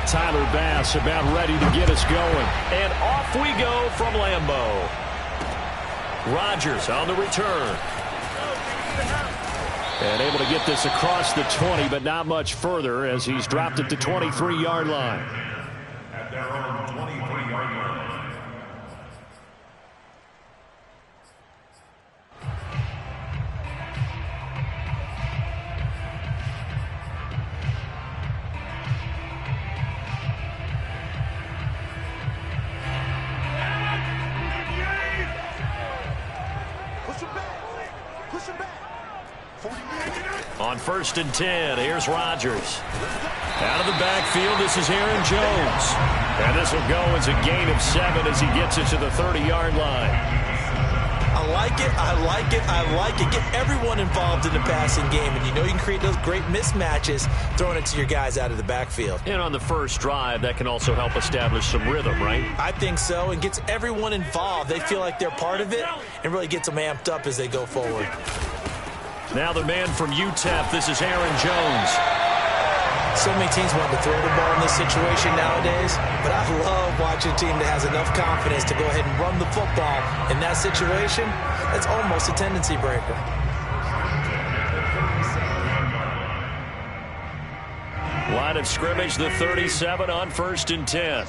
Tyler Bass about ready to get us going. And off we go from Lambeau. Rodgers on the return. And able to get this across the 20, but not much further as he's dropped at the 23-yard line. At their own 23-yard line. On 1st and 10, here's Rodgers. Out of the backfield, this is Aaron Jones. And this will go as a gain of 7 as he gets it to the 30-yard line. I like it, I like it, I like it. Get everyone involved in the passing game, and you know you can create those great mismatches throwing it to your guys out of the backfield. And on the first drive, that can also help establish some rhythm, right? I think so, and gets everyone involved. They feel like they're part of it and really gets them amped up as they go forward. Now the man from UTEP, this is Aaron Jones. So many teams want to throw the ball in this situation nowadays, but I love watching a team that has enough confidence to go ahead and run the football. In that situation, that's almost a tendency breaker. Line of scrimmage, the 37 on 1st and 10.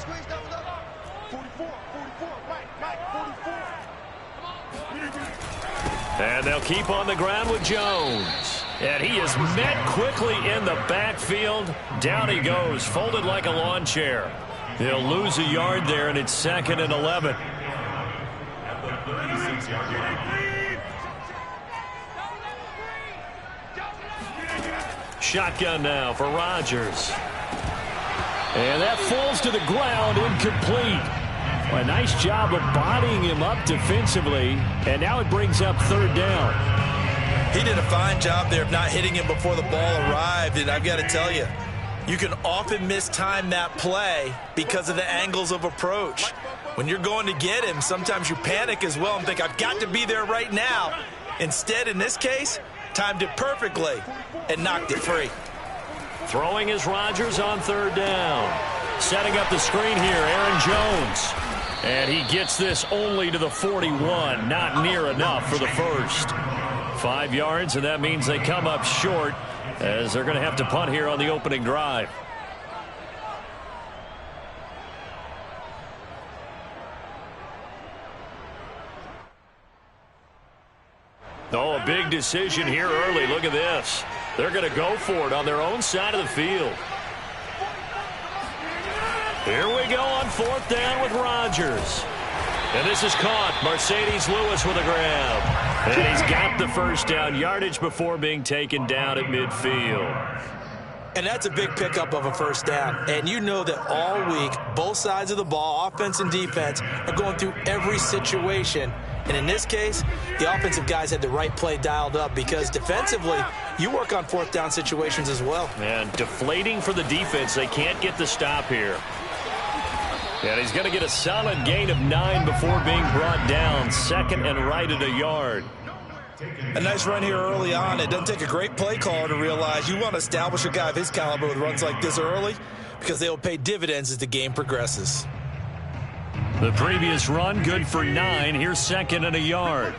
And they'll keep on the ground with Jones. And he is met quickly in the backfield. Down he goes, folded like a lawn chair. They'll lose a yard there, and it's 2nd and 11. Shotgun now for Rodgers. And that falls to the ground, incomplete. A nice job of bodying him up defensively, and now it brings up 3rd down. He did a fine job there of not hitting him before the ball arrived, and I've got to tell you, you can often mistime that play because of the angles of approach. When you're going to get him, sometimes you panic as well and think, I've got to be there right now. Instead, in this case, timed it perfectly and knocked it free. Throwing is Rodgers on 3rd down. Setting up the screen here, Aaron Jones. And he gets this only to the 41. Not near enough for the first. 5 yards, and that means they come up short as they're going to have to punt here on the opening drive. Oh, a big decision here early. Look at this. They're going to go for it on their own side of the field. Here we go on 4th down with Rodgers. And this is caught. Mercedes Lewis with a grab. And he's got the first down yardage before being taken down at midfield. And that's a big pickup of a first down. And you know that all week, both sides of the ball, offense and defense, are going through every situation. And in this case, the offensive guys had the right play dialed up because defensively, you work on 4th down situations as well. And deflating for the defense. They can't get the stop here. And he's going to get a solid gain of 9 before being brought down. 2nd and right at a yard. A nice run here early on. It doesn't take a great play caller to realize you want to establish a guy of his caliber with runs like this early because they will pay dividends as the game progresses. The previous run, good for 9. Here's 2nd and a yard.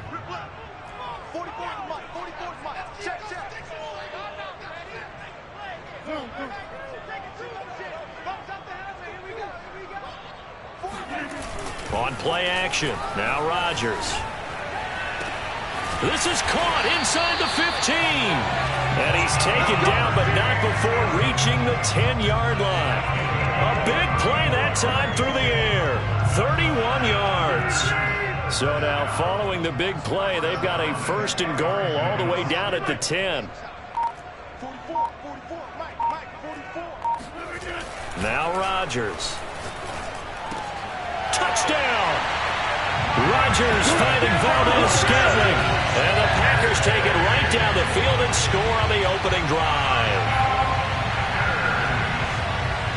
On play action, now Rodgers. This is caught inside the 15. And he's taken down, but not before reaching the 10-yard line. A big play that time through the air. 31 yards. So now following the big play, they've got a 1st and goal all the way down at the 10. Now Rodgers. Touchdown! Rodgers finding Valdez-Scantling. And the Packers take it right down the field and score on the opening drive.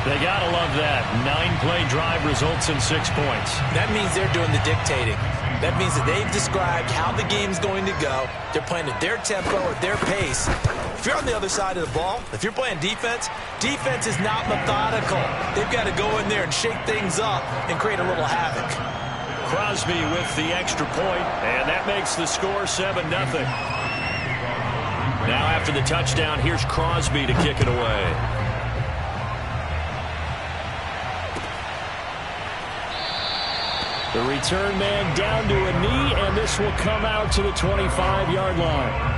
They got to love that. 9-play drive results in 6 points. That means they're doing the dictating. That means that they've described how the game's going to go. They're playing at their tempo, at their pace. If you're on the other side of the ball, if you're playing defense, defense is not methodical. They've got to go in there and shake things up and create a little havoc. Crosby with the extra point, and that makes the score 7-0. Now after the touchdown, here's Crosby to kick it away. The return man down to a knee, and this will come out to the 25-yard line.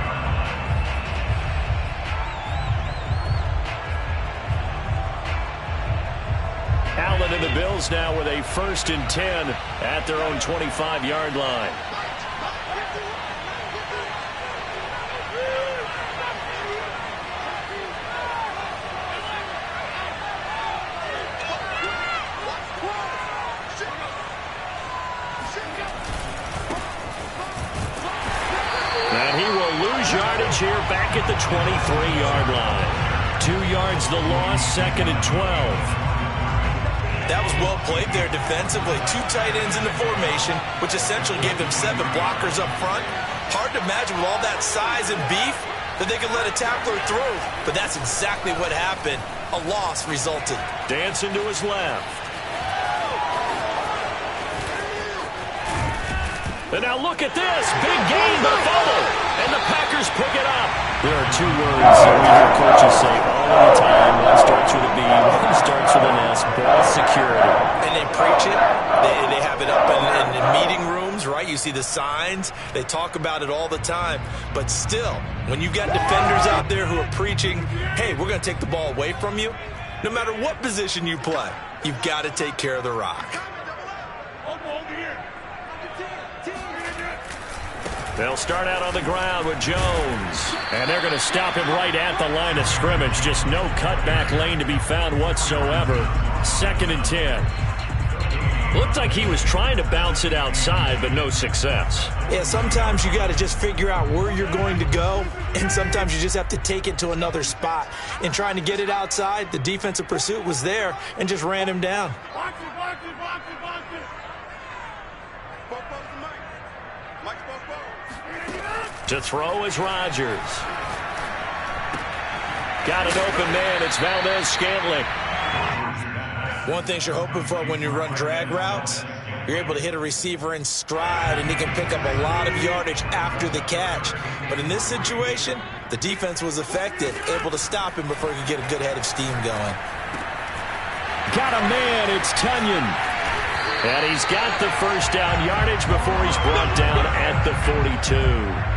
Allen and the Bills now with a 1st and 10 at their own 25-yard line. And he will lose yardage here back at the 23-yard line. 2 yards the loss, 2nd and 12. That was well played there defensively. 2 tight ends in the formation, which essentially gave them 7 blockers up front. Hard to imagine with all that size and beef that they could let a tackler through. But that's exactly what happened. A loss resulted. Dancing to his left. And now look at this. Big gain, but fumble. And the Packers pick it up. There are 2 words that we hear coaches say all the time. One starts with a B, one starts with an S. Ball security. And they preach it. They have it up in meeting rooms, right? You see the signs. They talk about it all the time. But still, when you've got defenders out there who are preaching, hey, we're going to take the ball away from you, no matter what position you play, you've got to take care of the rock. They'll start out on the ground with Jones. And they're going to stop him right at the line of scrimmage. Just no cutback lane to be found whatsoever. 2nd and 10. Looked like he was trying to bounce it outside, but no success. Yeah, sometimes you got to just figure out where you're going to go, and sometimes you just have to take it to another spot. In trying to get it outside, the defensive pursuit was there and just ran him down. To throw is Rodgers. Got an open man. It's Valdez-Scantling. One thing you're hoping for when you run drag routes, you're able to hit a receiver in stride, and he can pick up a lot of yardage after the catch. But in this situation, the defense was effective, able to stop him before he could get a good head of steam going. Got a man. It's Tunyon. And he's got the 1st down yardage before he's brought down at the 42.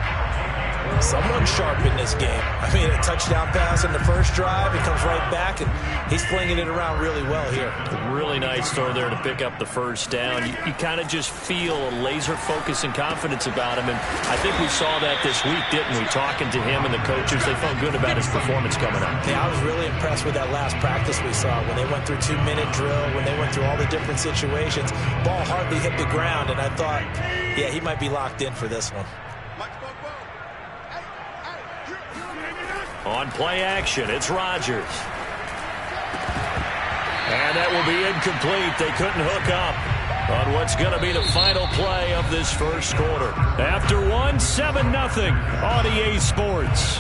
Someone sharp in this game. I mean, a touchdown pass in the first drive. He comes right back, and he's flinging it around really well here. Really nice throw there to pick up the 1st down. You kind of just feel a laser focus and confidence about him, and I think we saw that this week, didn't we? Talking to him and the coaches, they felt good about his performance coming up. Yeah, I was really impressed with that last practice we saw when they went through 2-minute drill, when they went through all the different situations. Ball hardly hit the ground, and I thought, yeah, he might be locked in for this one. On play action, it's Rodgers. And that will be incomplete. They couldn't hook up on what's going to be the final play of this 1st quarter. After 7-0 on EA Sports.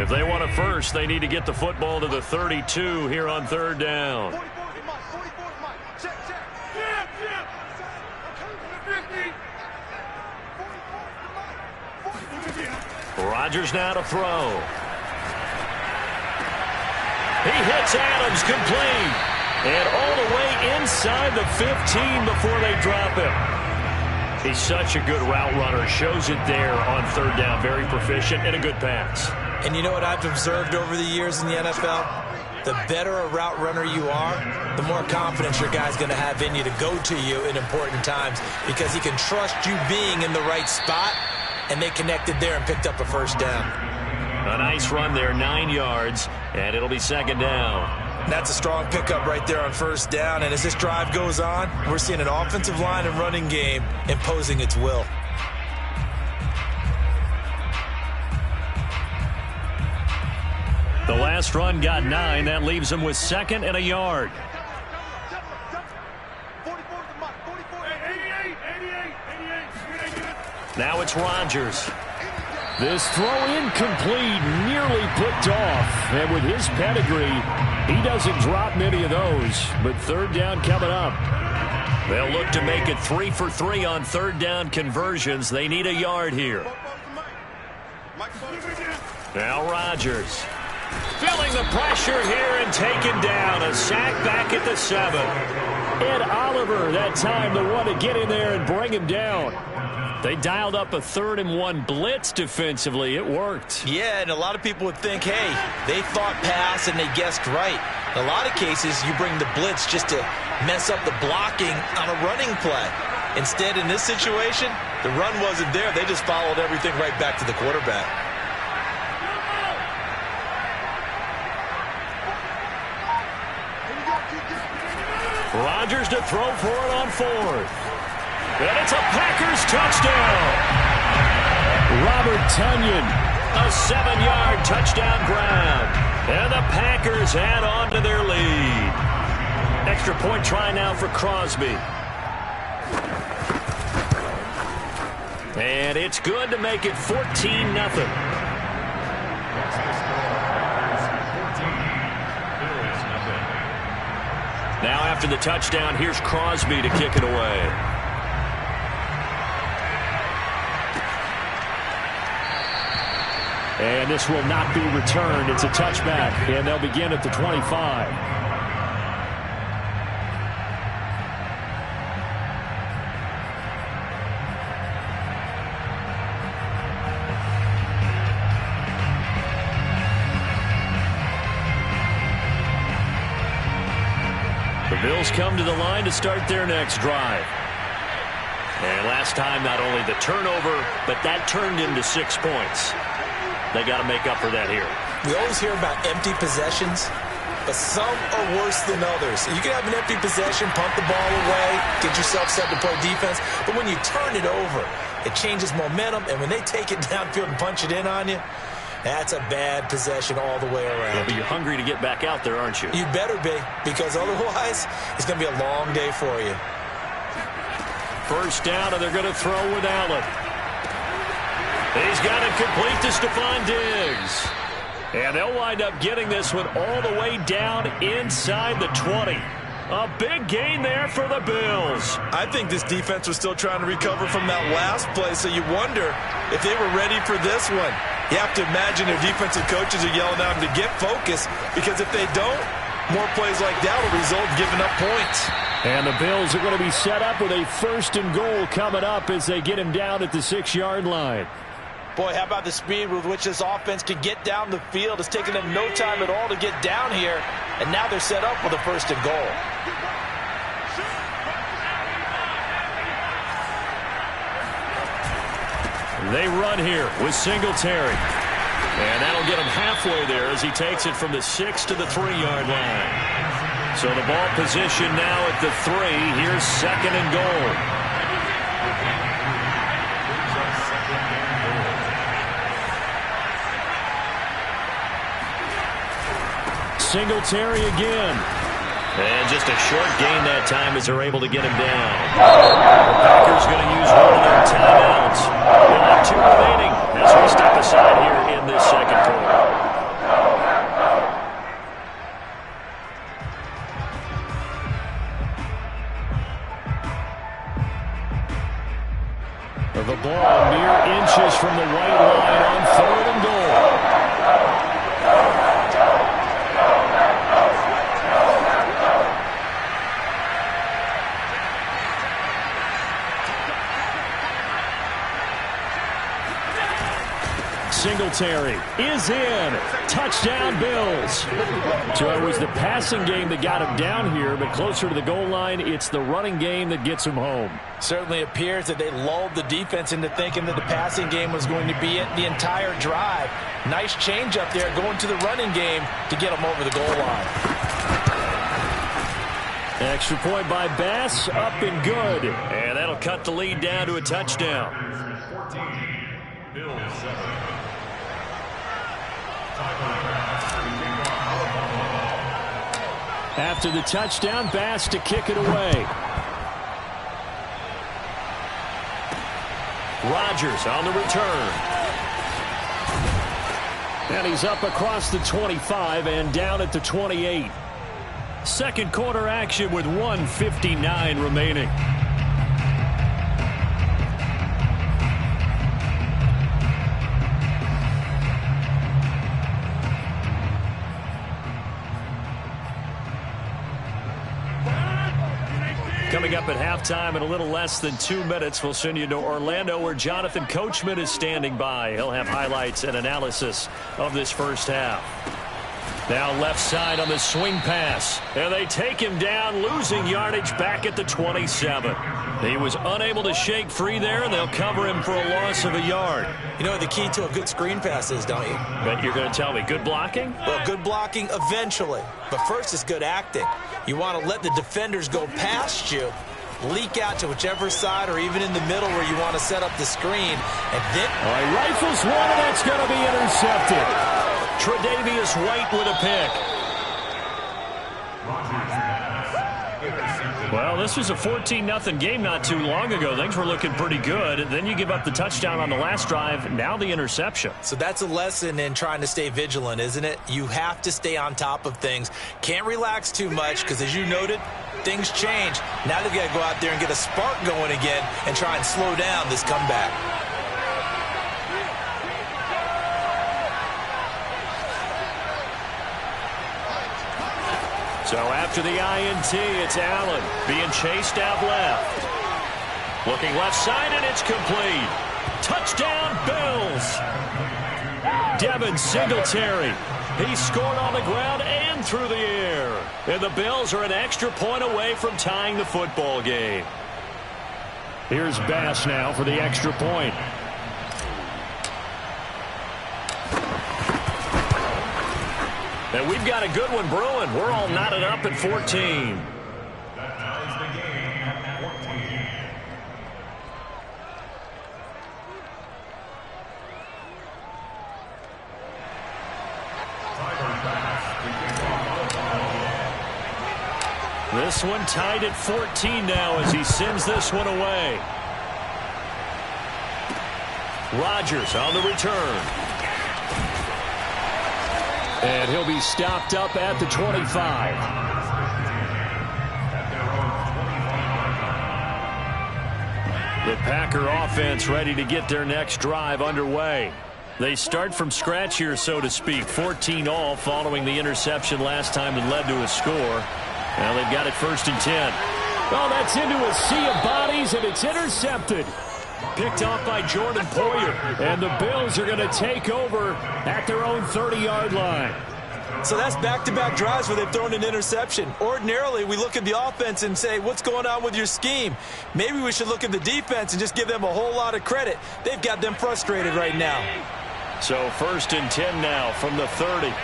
If they want a 1st, they need to get the football to the 32 here on 3rd down. Rodgers now to throw. He hits Adams complete. And all the way inside the 15 before they drop him. He's such a good route runner. Shows it there on 3rd down. Very proficient and a good pass. And you know what I've observed over the years in the NFL? The better a route runner you are, the more confidence your guy's going to have in you to go to you in important times, because he can trust you being in the right spot. And they connected there and picked up a 1st down. A nice run there, 9 yards, and it'll be 2nd down. That's a strong pickup right there on 1st down. And as this drive goes on, we're seeing an offensive line and running game imposing its will. The last run got 9. That leaves him with 2nd and a yard. Now it's Rodgers. This throw incomplete, nearly picked off. And with his pedigree, he doesn't drop many of those. But third down coming up. They'll look to make it 3 for 3 on third down conversions. They need a yard here. Now Rodgers. Feeling the pressure here and taken down. A sack back at the 7. Ed Oliver that time the one to get in there and bring him down. They dialed up a 3rd and 1 blitz defensively. It worked. Yeah, and a lot of people would think, hey, they thought pass and they guessed right. In a lot of cases, you bring the blitz just to mess up the blocking on a running play. Instead, in this situation, the run wasn't there. They just followed everything right back to the quarterback. Rodgers to throw for it on 4th. And it's a Packers touchdown. Robert Tonyan, a 7-yard touchdown grab. And the Packers add on to their lead. Extra point try now for Crosby. And it's good to make it 14-0. Now after the touchdown, here's Crosby to kick it away. And this will not be returned. It's a touchback, and they'll begin at the 25. The Bills come to the line to start their next drive. And last time, not only the turnover, but that turned into 6 points. They got to make up for that here. We always hear about empty possessions, but some are worse than others. You can have an empty possession, pump the ball away, get yourself set to play defense, but when you turn it over, it changes momentum, and when they take it downfield and punch it in on you, that's a bad possession all the way around. Yeah, but you're hungry to get back out there, aren't you? You better be, because otherwise, it's going to be a long day for you. First down, and they're going to throw with Allen. He's got it complete to Stephon Diggs. And they'll wind up getting this one all the way down inside the 20. A big gain there for the Bills. I think this defense was still trying to recover from that last play, so you wonder if they were ready for this one. You have to imagine their defensive coaches are yelling at them to get focused, because if they don't, more plays like that will result in giving up points. And the Bills are going to be set up with a 1st and goal coming up as they get him down at the 6-yard line. Boy, how about the speed with which this offense can get down the field? It's taken them no time at all to get down here, and now they're set up with a 1st and goal. They run here with Singletary. And that'll get him halfway there as he takes it from the 6 to the 3-yard line. So the ball position now at the 3. Here's 2nd and goal. Singletary again. And just a short gain that time as they're able to get him down. The Packers going to use one of their timeouts. We'll have 2 remaining as we step aside here in this second quarter. The ball mere inches from the white line on 3rd and goal. Singletary is in. Touchdown, Bills. So it was the passing game that got him down here, but closer to the goal line, it's the running game that gets him home. Certainly appears that they lulled the defense into thinking that the passing game was going to be it the entire drive. Nice change up there going to the running game to get them over the goal line. Extra point by Bass, up and good. And that'll cut the lead down to a touchdown. 14, Bills 7. After the touchdown, Bass to kick it away. Rodgers on the return. And he's up across the 25 and down at the 28. Second quarter action with 1:59 remaining. Coming up at halftime in a little less than 2 minutes, we'll send you to Orlando where Jonathan Coachman is standing by. He'll have highlights and analysis of this first half. Now left side on the swing pass. And they take him down, losing yardage back at the 27. He was unable to shake free there, and they'll cover him for a loss of a yard. You know what the key to a good screen pass is, don't you? But you're going to tell me, good blocking? Well, good blocking eventually. But first it's good acting. You want to let the defenders go past you, leak out to whichever side or even in the middle where you want to set up the screen. And then... All right, rifles one, and it's going to be intercepted. Tre'Davious White with a pick. Well, this was a 14-0 game not too long ago. Things were looking pretty good. Then you give up the touchdown on the last drive. Now the interception. So that's a lesson in trying to stay vigilant, isn't it? You have to stay on top of things. Can't relax too much because, as you noted, things change. Now they've got to go out there and get a spark going again and try and slow down this comeback. So after the INT, it's Allen being chased out left. Looking left side, and it's complete. Touchdown, Bills. Devin Singletary. He scored on the ground and through the air. And the Bills are an extra point away from tying the football game. Here's Bass now for the extra point. And we've got a good one brewing. We're all knotted up at 14. That ties the game at 14. This one tied at 14 now as he sends this one away. Rodgers on the return. And he'll be stopped up at the 25. The Packer offense ready to get their next drive underway. They start from scratch here, so to speak. 14 all following the interception last time that led to a score. Now they've got it 1st and 10. Oh, that's into a sea of bodies, and it's intercepted. Picked off by Jordan Poyer. And the Bills are going to take over at their own 30-yard line. So that's back-to-back drives where they've thrown an interception. Ordinarily, we look at the offense and say, what's going on with your scheme? Maybe we should look at the defense and just give them a whole lot of credit. They've got them frustrated right now. So 1st and 10 now from the 30.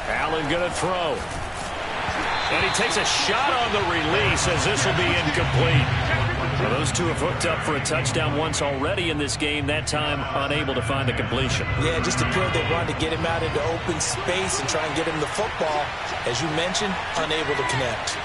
Allen going to throw. And he takes a shot on the release as this will be incomplete. Well, those two have hooked up for a touchdown once already in this game, that time unable to find the completion. Yeah, just appeared they wanted to get him out into open space and try and get him the football. As you mentioned, unable to connect.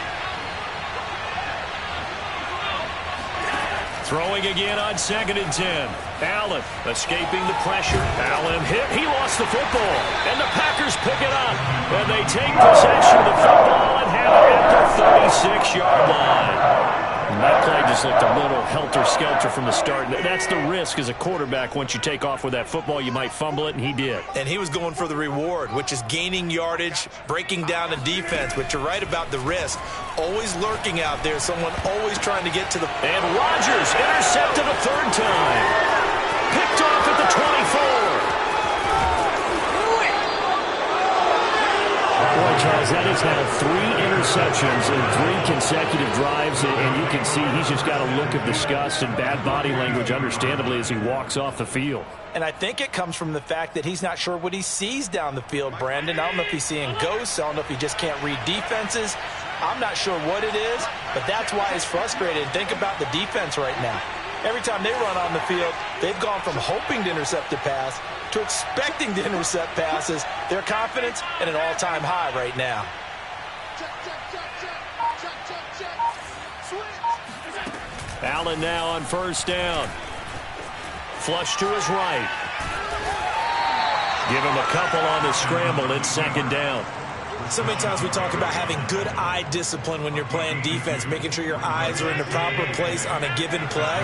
Throwing again on 2nd and 10. Allen escaping the pressure. Allen hit. He lost the football. And the Packers pick it up. And they take possession of the football and have it at the 36-yard line. And that play just looked a little helter-skelter from the start. That's the risk as a quarterback. Once you take off with that football, you might fumble it, and he did. And he was going for the reward, which is gaining yardage, breaking down a defense. But you're right about the risk. Always lurking out there, someone always trying to get to the... And Rodgers intercepted a 3rd time. Picked off at the 24. Boy, Charles, that is now 3 interceptions in 3 consecutive drives, and you can see he's just got a look of disgust and bad body language, understandably, as he walks off the field. And I think it comes from the fact that he's not sure what he sees down the field, Brandon. I don't know if he's seeing ghosts. I don't know if he just can't read defenses. I'm not sure what it is, but that's why he's frustrated. Think about the defense right now. Every time they run on the field, they've gone from hoping to intercept the pass to expecting to intercept passes. Their confidence at an all-time high right now. Allen now on first down. Flush to his right. Give him a couple on the scramble. It's second down. So many times we talk about having good eye discipline when you're playing defense, making sure your eyes are in the proper place on a given play.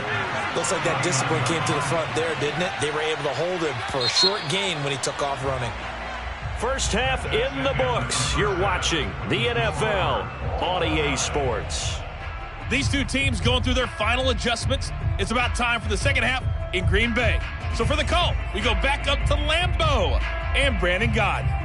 Looks like that discipline came to the front there, didn't it? They were able to hold him for a short gain when he took off running. First half in the books. You're watching the NFL on EA Sports. These two teams going through their final adjustments. It's about time for the second half in Green Bay. So for the call, we go back up to Lambeau and Brandon Gaudin.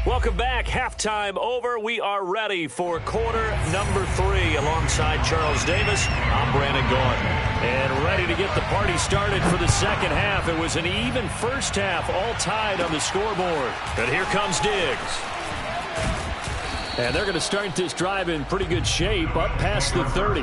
Welcome back. Halftime over. We are ready for quarter number 3. Alongside Charles Davis, I'm Brandon Gaudin. And ready to get the party started for the second half. It was an even first half, all tied on the scoreboard. And here comes Diggs. And they're going to start this drive in pretty good shape, up past the 30.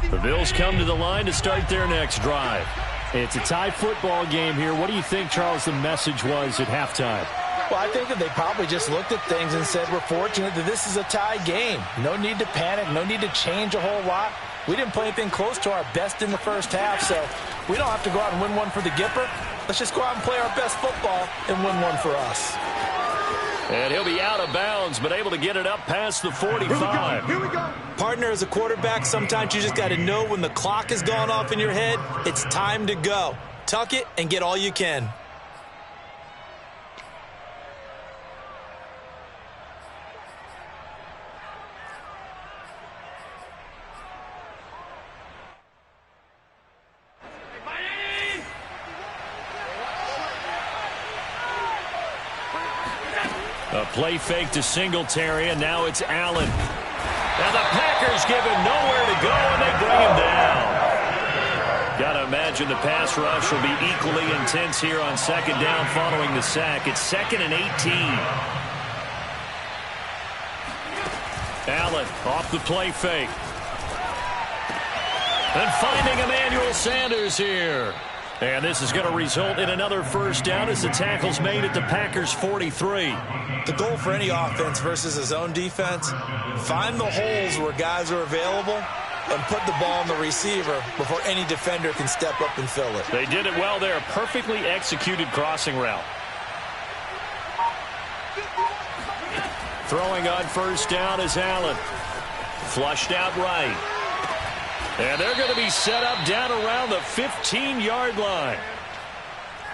The Bills come to the line to start their next drive. It's a tie football game here. What do you think, Charles, the message was at halftime? Well, I think that they probably just looked at things and said, we're fortunate that this is a tie game. No need to panic. No need to change a whole lot. We didn't play anything close to our best in the first half, so we don't have to go out and win one for the Gipper. Let's just go out and play our best football and win one for us. And he'll be out of bounds, but able to get it up past the 45. Here we go. Partner, as a quarterback, sometimes you just got to know when the clock has gone off in your head, it's time to go. Tuck it and get all you can. A play fake to Singletary, and now it's Allen. And the Packers give him nowhere to go, and they bring him down. Got to imagine the pass rush will be equally intense here on second down following the sack. It's 2nd and 18. Allen off the play fake. And finding Emmanuel Sanders here. And this is going to result in another first down as the tackle's made at the Packers' 43. The goal for any offense versus his own defense, find the holes where guys are available and put the ball on the receiver before any defender can step up and fill it. They did it well there. Perfectly executed crossing route. Throwing on first down is Allen. Flushed out right. And they're going to be set up down around the 15-yard line.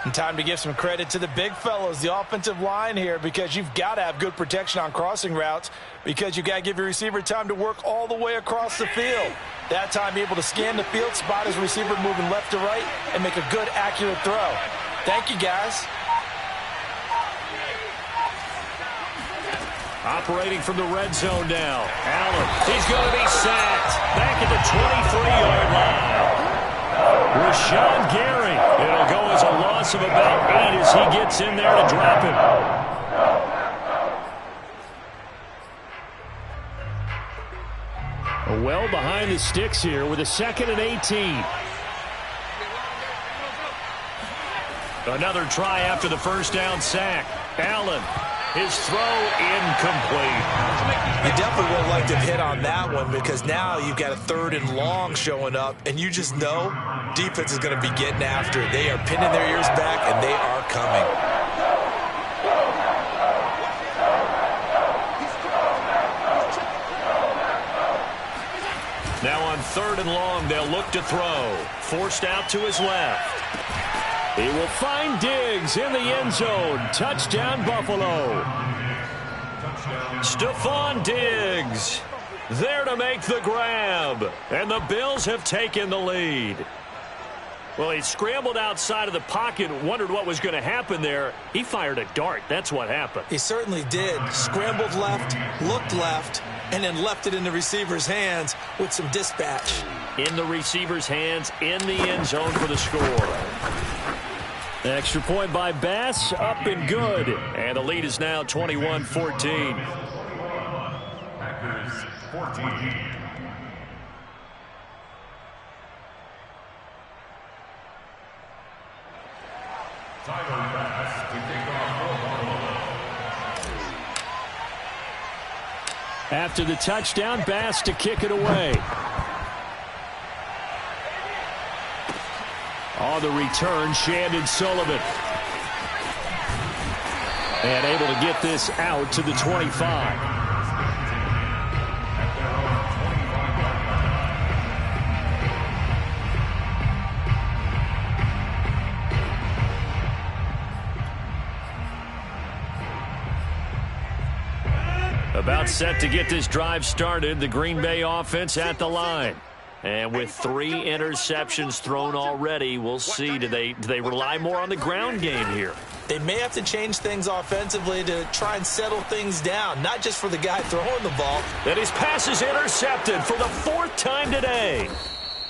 And time to give some credit to the big fellows, the offensive line here, because you've got to have good protection on crossing routes because you've got to give your receiver time to work all the way across the field. That time, be able to scan the field, spot his receiver moving left to right, and make a good, accurate throw. Thank you, guys. Operating from the red zone now. Allen, he's going to be sacked. Back at the 23-yard line. Rashawn Gary. It'll go as a loss of about 8 as he gets in there to drop him. Well behind the sticks here with a 2nd and 18. Another try after the first down sack. Allen. His throw incomplete. You definitely would have liked to hit on that one because now you've got a 3rd and long showing up, and you just know defense is going to be getting after it. They are pinning their ears back, and they are coming. Now on 3rd and long, they'll look to throw. Forced out to his left. He will find Diggs in the end zone. Touchdown, Buffalo. Stephon Diggs there to make the grab. And the Bills have taken the lead. Well, he scrambled outside of the pocket, wondered what was going to happen there. He fired a dart. That's what happened. He certainly did. Scrambled left, looked left, and then left it in the receiver's hands with some dispatch. In the receiver's hands, in the end zone for the score. Extra point by Bass, up and good. And the lead is now 21-14. Packers 14. Tyler Bass to kick off for Buffalo. After the touchdown, Bass to kick it away. On the return, Shandon Sullivan. And able to get this out to the 25. About set to get this drive started, the Green Bay offense at the line. And with 3 interceptions thrown already, we'll see. Do they rely more on the ground game here? They may have to change things offensively to try and settle things down, not just for the guy throwing the ball. And his pass is intercepted for the 4th time today.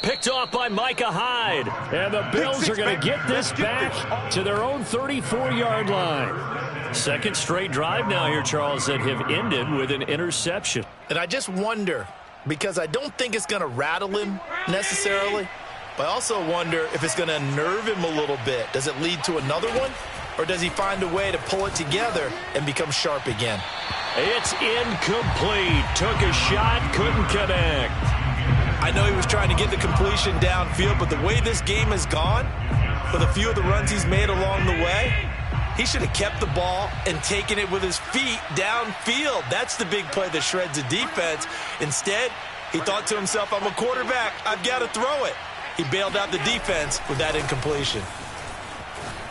Picked off by Micah Hyde. And the Bills are going to get this back to their own 34-yard line. Second straight drive now here, Charles, that have ended with an interception. And I just wonder, because I don't think it's going to rattle him necessarily, but I also wonder if it's going to unnerve him a little bit. Does it lead to another one? Or does he find a way to pull it together and become sharp again? It's incomplete. Took a shot, couldn't connect. I know he was trying to get the completion downfield, but the way this game has gone, with a few of the runs he's made along the way, he should have kept the ball and taken it with his feet downfield. That's the big play that shreds the defense. Instead, he thought to himself, I'm a quarterback. I've got to throw it. He bailed out the defense with that incompletion.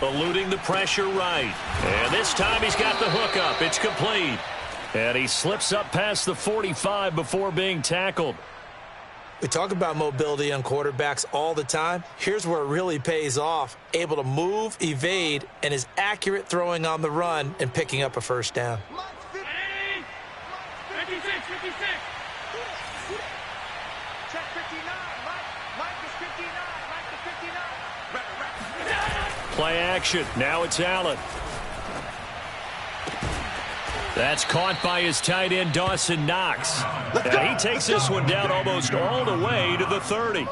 Eluding the pressure right. And this time he's got the hook up. It's complete. And he slips up past the 45 before being tackled. We talk about mobility on quarterbacks all the time. Here's where it really pays off. Able to move, evade, and is accurate throwing on the run and picking up a first down. Play action. Now it's Allen. That's caught by his tight end, Dawson Knox. He takes this one down almost all the way to the 30.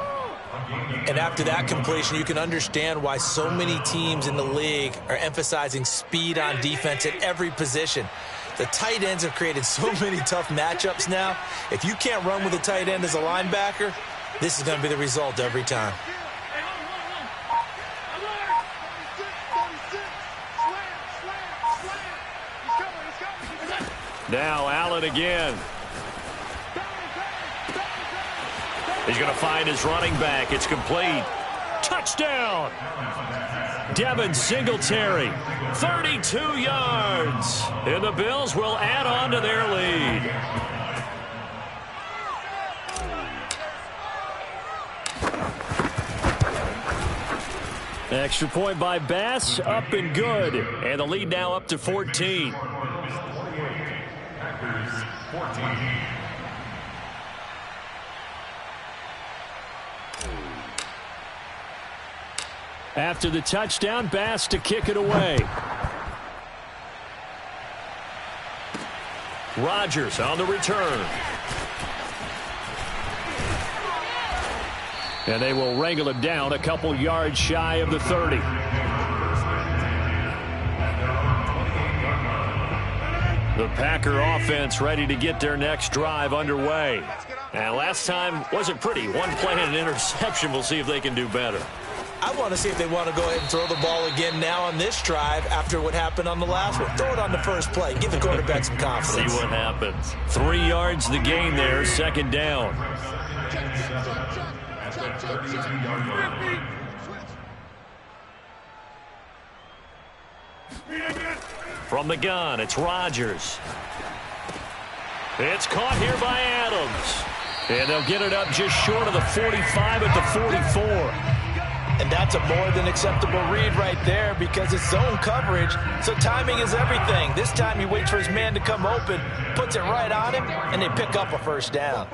And after that completion, you can understand why so many teams in the league are emphasizing speed on defense at every position. The tight ends have created so many tough matchups now. If you can't run with a tight end as a linebacker, this is going to be the result every time. Now Allen again. He's going to find his running back. It's complete. Touchdown! Devin Singletary, 32 yards. And the Bills will add on to their lead. Extra point by Bass, up and good. And the lead now up to 14. Packers 14. After the touchdown, Bass to kick it away. Rodgers on the return. And they will wrangle him down a couple yards shy of the 30. The Packer offense ready to get their next drive underway. And last time wasn't pretty. One play and an interception. We'll see if they can do better. I want to see if they want to go ahead and throw the ball again now on this drive after what happened on the last one. Throw it on the first play. Give the quarterback some confidence. See what happens. 3 yards the gain there, second down. From the gun, it's Rodgers. It's caught here by Adams. And they'll get it up just short of the 45 at the 44. And that's a more than acceptable read right there because it's zone coverage, so timing is everything. This time he waits for his man to come open, puts it right on him, and they pick up a first down.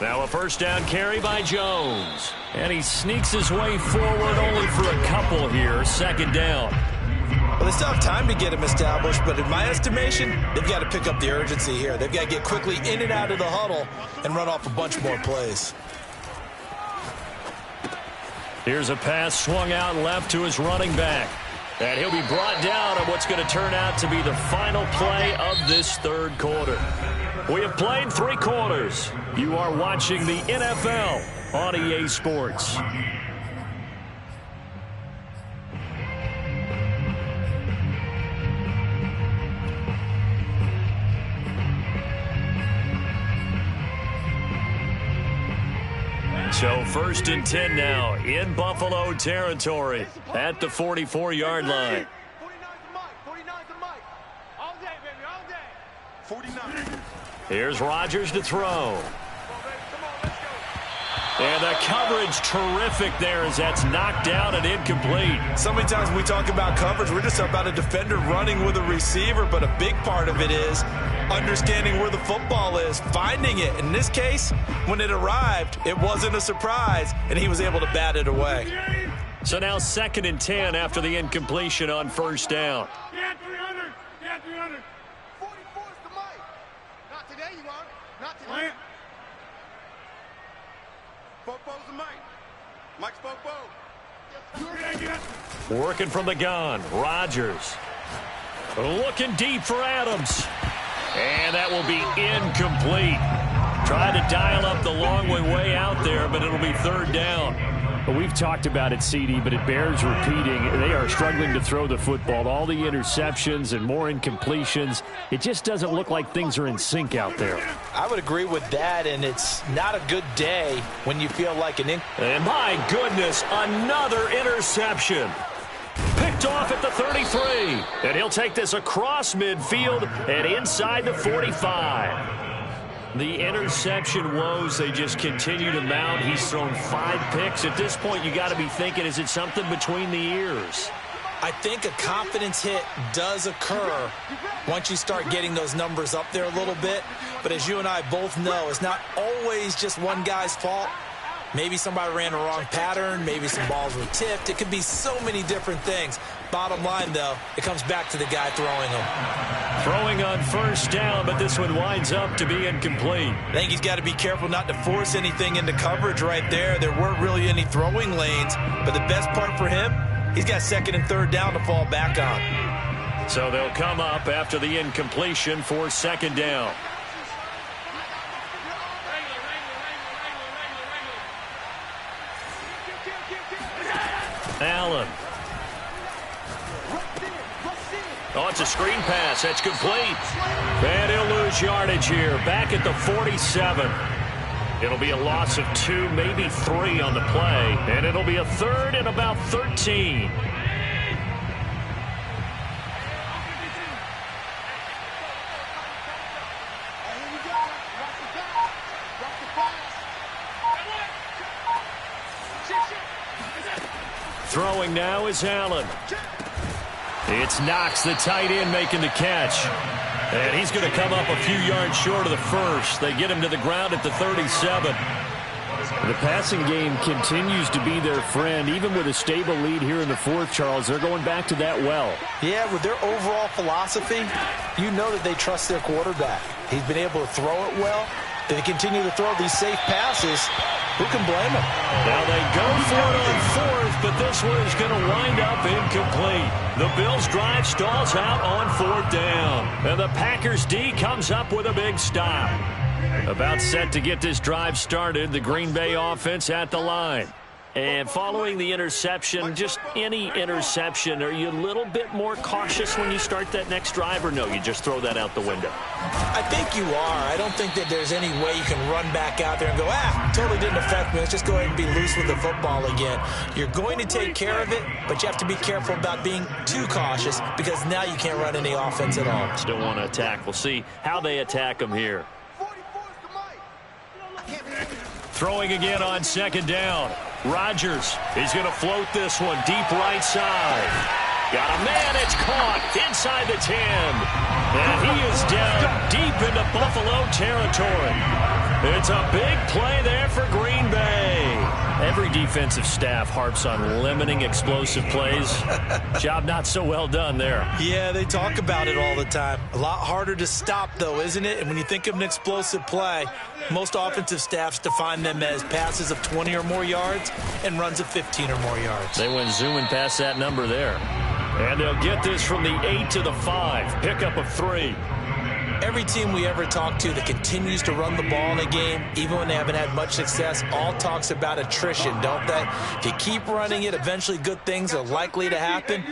Now a first down carry by Jones. And he sneaks his way forward only for a couple here. Second down. Well, they still have time to get him established, but in my estimation, they've got to pick up the urgency here. They've got to get quickly in and out of the huddle and run off a bunch more plays. Here's a pass swung out left to his running back. And he'll be brought down on what's going to turn out to be the final play of this third quarter. We have played 3 quarters. You are watching the NFL on EA Sports. So 1st and 10 now in Buffalo territory at the 44-yard line. 49. Here's Rodgers to throw. And the coverage terrific there as that's knocked down and incomplete. So many times when we talk about coverage, we're just about a defender running with a receiver, but a big part of it is understanding where the football is, finding it. In this case, when it arrived, it wasn't a surprise, and he was able to bat it away. So now 2nd and 10 after the incompletion on first down. Yeah, 300. Yeah, 300. 44 is the mic. Not today, you are. Not today. Bobo's the mic. Mike's Bobo. Working from the gun, Rodgers. Looking deep for Adams. And that will be incomplete. Tried to dial up the long way out there, but it'll be 3rd down. Well, we've talked about it, CD, but it bears repeating. They are struggling to throw the football. All the interceptions and more incompletions. It just doesn't look like things are in sync out there. I would agree with that, and it's not a good day when you feel like an And my goodness, another interception. Picked off at the 33. And he'll take this across midfield and inside the 45. The interception woes, they just continue to mount. He's thrown 5 picks. At this point, you got to be thinking, is it something between the ears? I think a confidence hit does occur once you start getting those numbers up there a little bit. But as you and I both know, it's not always just one guy's fault. Maybe somebody ran a wrong pattern. Maybe some balls were tipped. It could be so many different things. Bottom line, though, it comes back to the guy throwing them. Throwing on first down, but this one winds up to be incomplete. I think he's got to be careful not to force anything into coverage right there. There weren't really any throwing lanes, but the best part for him, he's got 2nd and 3rd down to fall back on. So they'll come up after the incompletion for 2nd down. Allen. Oh, it's a screen pass. That's complete. And he'll lose yardage here. Back at the 47. It'll be a loss of 2, maybe 3 on the play. And it'll be a 3rd and about 13. Throwing now is Allen. It's Knox, the tight end, making the catch. And he's going to come up a few yards short of the first. They get him to the ground at the 37. The passing game continues to be their friend. Even with a stable lead here in the 4th, Charles, they're going back to that well. Yeah, with their overall philosophy, you know that they trust their quarterback. He's been able to throw it well. They continue to throw these safe passes. Who can blame them? Now they go for it on 4th, but this one is going to wind up incomplete. The Bills' drive stalls out on 4th down. And the Packers' D comes up with a big stop. About set to get this drive started, the Green Bay offense at the line. And following the interception, just any interception, are you a little bit more cautious when you start that next drive, or no, you just throw that out the window? I think you are. I don't think that there's any way you can run back out there and go, totally didn't affect me. Let's just go ahead and be loose with the football again. You're going to take care of it, but you have to be careful about being too cautious because now you can't run any offense at all. Still want to attack. We'll see how they attack them here. Throwing again on second down. Rodgers is going to float this one deep right side. Got a man, it's caught inside the 10. And he is down deep into Buffalo territory. It's a big play there for Green Bay. Every defensive staff harps on limiting explosive plays. Job not so well done there. Yeah, they talk about it all the time. A lot harder to stop, though, isn't it? And when you think of an explosive play, most offensive staffs define them as passes of 20 or more yards and runs of 15 or more yards. They went zooming past that number there. And they'll get this from the 8 to the 5. Pickup of 3. Every team we ever talk to that continues to run the ball in a game, even when they haven't had much success, all talks about attrition, don't they? If you keep running it, eventually good things are likely to happen.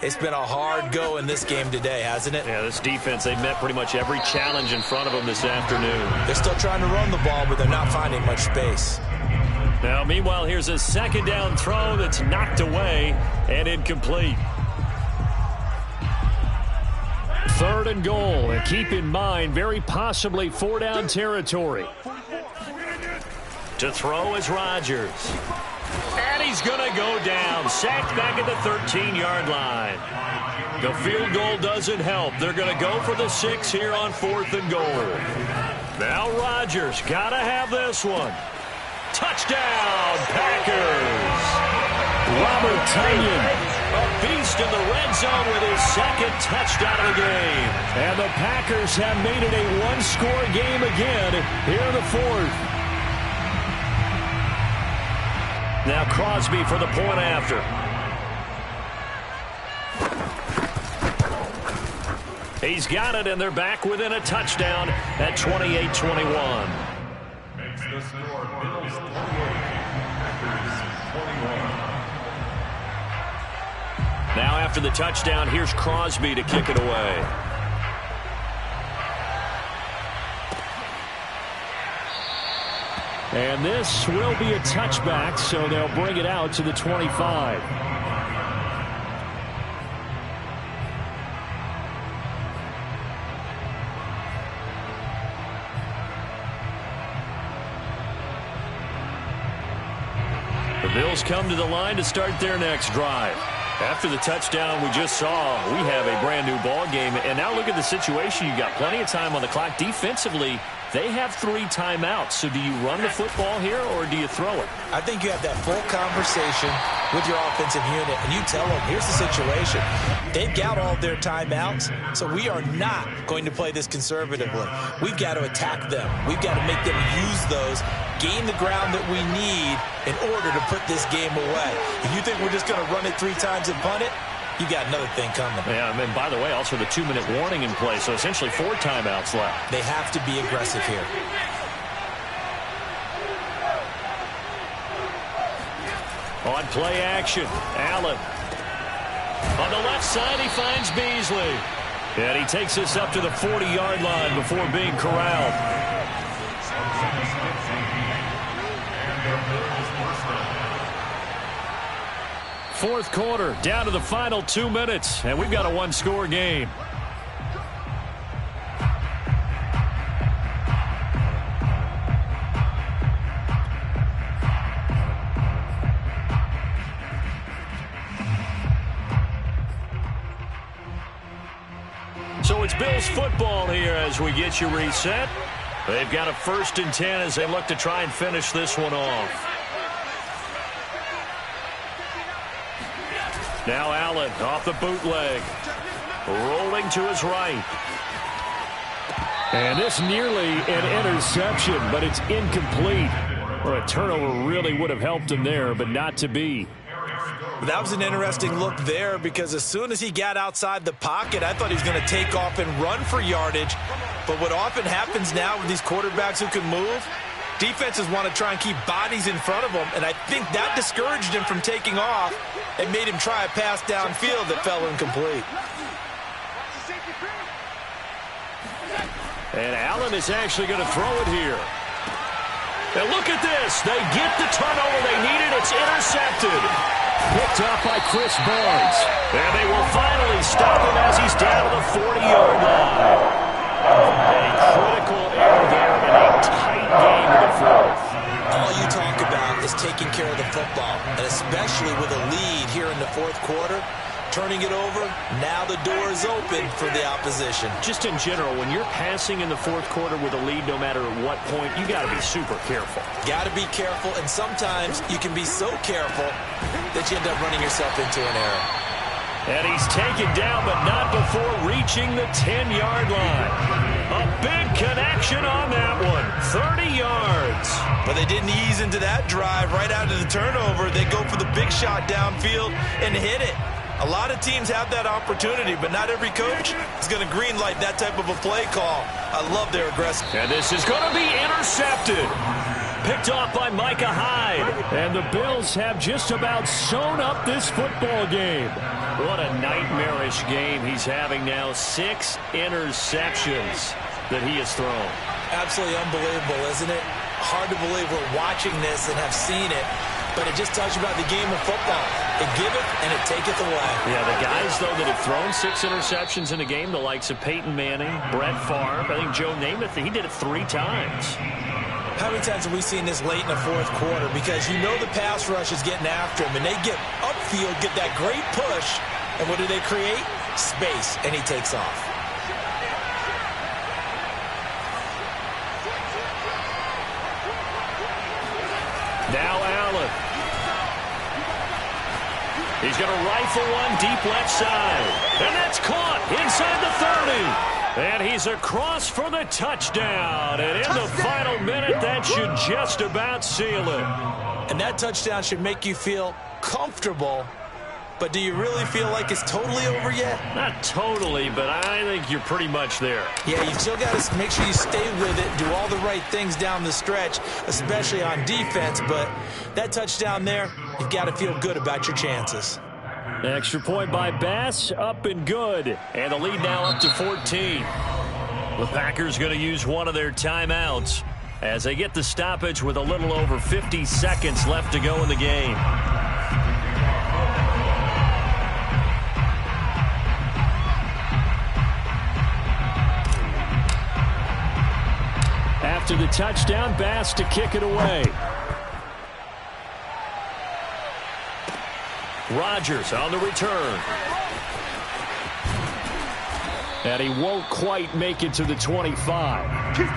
It's been a hard go in this game today, hasn't it? Yeah, this defense, they met pretty much every challenge in front of them this afternoon. They're still trying to run the ball, but they're not finding much space. Now, meanwhile, here's a second down throw that's knocked away and incomplete. 3rd and goal, and keep in mind, very possibly 4-down territory. To throw is Rodgers. And he's going to go down. Sacked back at the 13-yard line. The field goal doesn't help. They're going to go for the 6 here on 4th and goal. Now Rodgers got to have this one. Touchdown, Packers. Robert Tonyan. A beast in the red zone with his 2nd touchdown of the game. And the Packers have made it a one-score game again here in the 4th. Now Crosby for the point after. He's got it, and they're back within a touchdown at 28-21. Makes the score Bills 28, Packers 21. Now after the touchdown, here's Crosby to kick it away. And this will be a touchback, so they'll bring it out to the 25. The Bills come to the line to start their next drive. After the touchdown we just saw, we have a brand new ball game. And now look at the situation. You've got plenty of time on the clock. Defensively, they have 3 timeouts. So do you run the football here or do you throw it? I think you have that full conversation with your offensive unit, and you tell them, here's the situation. They've got all their timeouts, so we are not going to play this conservatively. We've got to attack them. We've got to make them use those, gain the ground that we need in order to put this game away. If you think we're just going to run it 3 times and punt it, you got another thing coming. Yeah, and by the way, also the 2-minute warning in play, so essentially 4 timeouts left. They have to be aggressive here. On play action, Allen. On the left side, he finds Beasley. And he takes us up to the 40-yard line before being corralled. Fourth quarter, down to the final 2 minutes, and we've got a 1-score game. So it's Bills football here as we get you reset. They've got a 1st and 10 as they look to try and finish this one off. Now Allen off the bootleg. Rolling to his right. And this nearly an interception, but it's incomplete. Well, a turnover really would have helped him there, but not to be. That was an interesting look there because as soon as he got outside the pocket, I thought he was going to take off and run for yardage. But what often happens now with these quarterbacks who can move, defenses want to try and keep bodies in front of them, and I think that discouraged him from taking off and made him try a pass downfield that fell incomplete. And Allen is actually going to throw it here. And look at this. They get the turnover they needed. It's intercepted. Picked up by Chris Barnes. And they will finally stop him as he's down to the 40-yard line. A critical error there in a tight game in the 4th. all you talk about is taking care of the football, and especially with a lead here in the fourth quarter, turning it over, now the door is open for the opposition. Just in general, when you're passing in the fourth quarter with a lead, no matter at what point, you got to be super careful. Got to be careful, and sometimes you can be so careful that you end up running yourself into an error. And he's taken down, but not before reaching the 10-yard line. A big connection on that one, 30 yards. But they didn't ease into that drive right out of the turnover. They go for the big shot downfield and hit it. A lot of teams have that opportunity, but not every coach is going to greenlight that type of a play call. I love their aggressive. And this is going to be intercepted. Picked off by Micah Hyde. And the Bills have just about sewn up this football game. What a nightmarish game he's having now. 6 interceptions that he has thrown. Absolutely unbelievable, isn't it? Hard to believe we're watching this and have seen it, but it just tells you about the game of football. It giveth and it taketh away. Yeah, the guys, though, that have thrown 6 interceptions in a game, the likes of Peyton Manning, Brett Favre, I think Joe Namath, he did it 3 times. How many times have we seen this late in the fourth quarter? Because you know the pass rush is getting after him, and they get upfield, get that great push, and what do they create? Space, and he takes off. Now Allen. He's going to rifle one deep left side. And that's caught inside the 30. And he's across for the touchdown. And in the final minute, that should just about seal it. And that touchdown should make you feel comfortable. But do you really feel like it's totally over yet? Not totally, but I think you're pretty much there. Yeah, you still got to make sure you stay with it, do all the right things down the stretch, especially on defense. But that touchdown there, you've got to feel good about your chances. Extra point by Bass, up and good. And the lead now up to 14. The Packers going to use one of their timeouts as they get the stoppage with a little over 50 seconds left to go in the game. After the touchdown, Bass to kick it away. Rodgers on the return. And he won't quite make it to the 25. First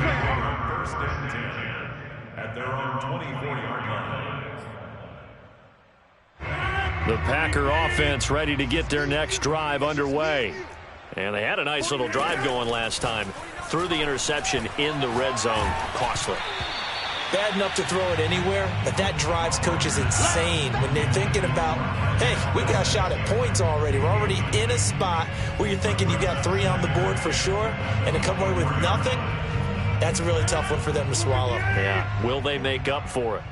and 10 at their own 24-yard line. The Packer offense ready to get their next drive underway. And they had a nice little drive going last time. Threw the interception in the red zone. Costly. Bad enough to throw it anywhere, but that drives coaches insane when they're thinking about, hey, we got a shot at points already. We're already in a spot where you're thinking you got 3 on the board for sure, and to come away with nothing, that's a really tough one for them to swallow. Yeah, will they make up for it?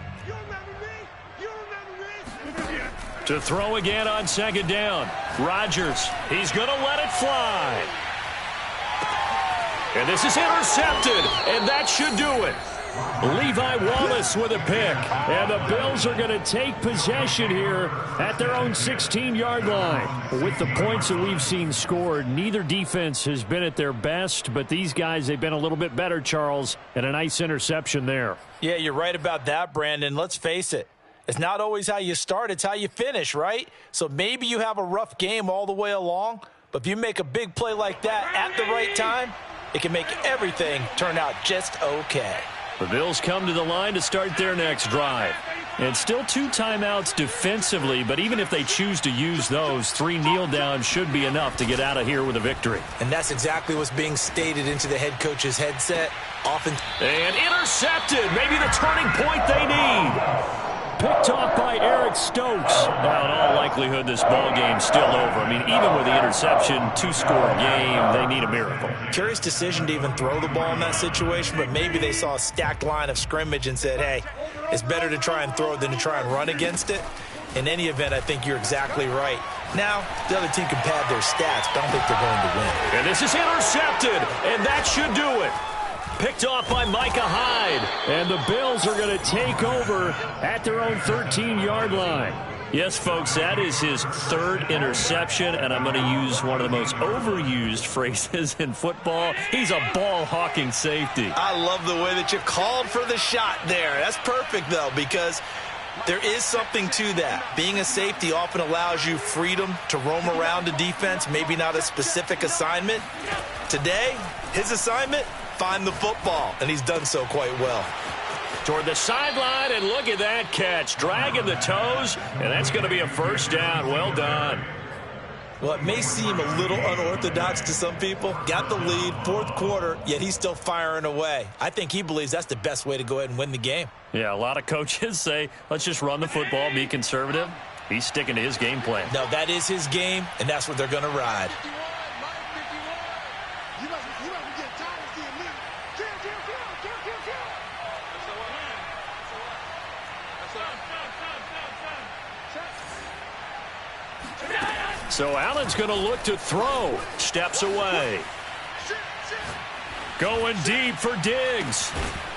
To throw again on second down. Rodgers, he's going to let it fly. And this is intercepted, and that should do it. Levi Wallace with a pick. And the Bills are going to take possession here at their own 16-yard line. With the points that we've seen scored, neither defense has been at their best, but these guys, they've been a little bit better, Charles, and a nice interception there. Yeah, you're right about that, Brandon. Let's face it. It's not always how you start, it's how you finish, right? So maybe you have a rough game all the way along, but if you make a big play like that at the right time, it can make everything turn out just okay. The Bills come to the line to start their next drive. And still 2 timeouts defensively, but even if they choose to use those, 3 kneel downs should be enough to get out of here with a victory. And that's exactly what's being stated into the head coach's headset. And intercepted. Maybe the turning point they need. Picked off by Eric Stokes. Now, in all likelihood, this ball game's still over. I mean, even with the interception, 2-score game, they need a miracle. Curious decision to even throw the ball in that situation, but maybe they saw a stacked line of scrimmage and said, hey, it's better to try and throw than to try and run against it. In any event, I think you're exactly right. Now, the other team can pad their stats, but I don't think they're going to win. And this is intercepted, and that should do it. Picked off by Micah Hyde. And the Bills are going to take over at their own 13-yard line. Yes, folks, that is his third interception, and I'm going to use one of the most overused phrases in football. He's a ball-hawking safety. I love the way that you called for the shot there. That's perfect, though, because there is something to that. Being a safety often allows you freedom to roam around a defense, maybe not a specific assignment. Today, his assignment, find the football, and he's done so quite well. Toward the sideline, and look at that catch. Dragging the toes, and that's going to be a first down. Well done. Well, it may seem a little unorthodox to some people. Got the lead, fourth quarter, yet he's still firing away. I think he believes that's the best way to go ahead and win the game. Yeah, a lot of coaches say, let's just run the football, be conservative. He's sticking to his game plan. No, that is his game, and that's what they're going to ride. So Allen's going to look to throw. Steps away. Going deep for Diggs.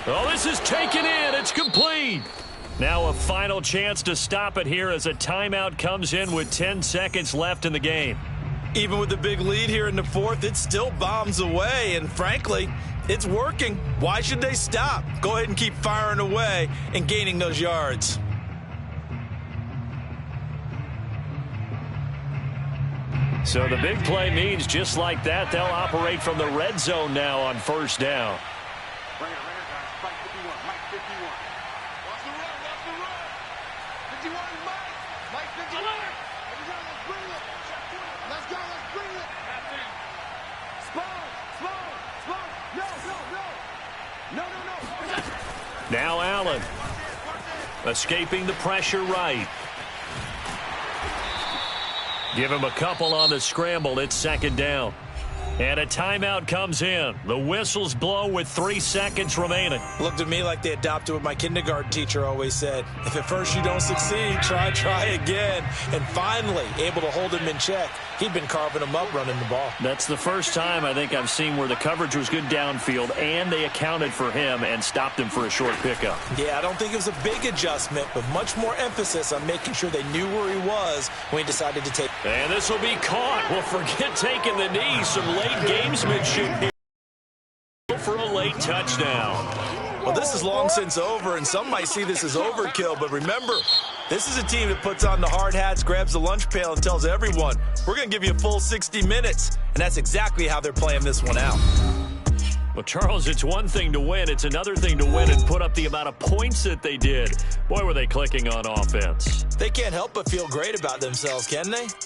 Oh, this is taken in. It's complete. Now a final chance to stop it here as a timeout comes in with 10 seconds left in the game. Even with the big lead here in the fourth, it still bombs away, and frankly, it's working. Why should they stop? Go ahead and keep firing away and gaining those yards. So the big play means just like that, they'll operate from the red zone now on first down. Right here, guys. Mike 51. Mike 51. Watch the run. Watch the run. 51, Mike. Mike 51. Let's bring it. Let's go. Let's bring it. Spawn. Spawn. Spawn. No. Now Allen. Escaping the pressure right. Give him a couple on the scramble. It's second down. And a timeout comes in. The whistles blow with 3 seconds remaining. Looked at me like they adopted what my kindergarten teacher always said. If at first you don't succeed, try again. And finally, able to hold him in check. He'd been carving him up running the ball. That's the first time I think I've seen where the coverage was good downfield and they accounted for him and stopped him for a short pickup. Yeah, I don't think it was a big adjustment, but much more emphasis on making sure they knew where he was when he decided to take. And this will be caught. Well, forget taking the knee. Some late gamesmanship here for a late touchdown. Well, this is long since over, and some might see this as overkill, but remember, this is a team that puts on the hard hats, grabs the lunch pail, and tells everyone, we're going to give you a full 60 minutes, and that's exactly how they're playing this one out. Well, Charles, it's one thing to win. It's another thing to win and put up the amount of points that they did. Boy, were they clicking on offense. They can't help but feel great about themselves, can they?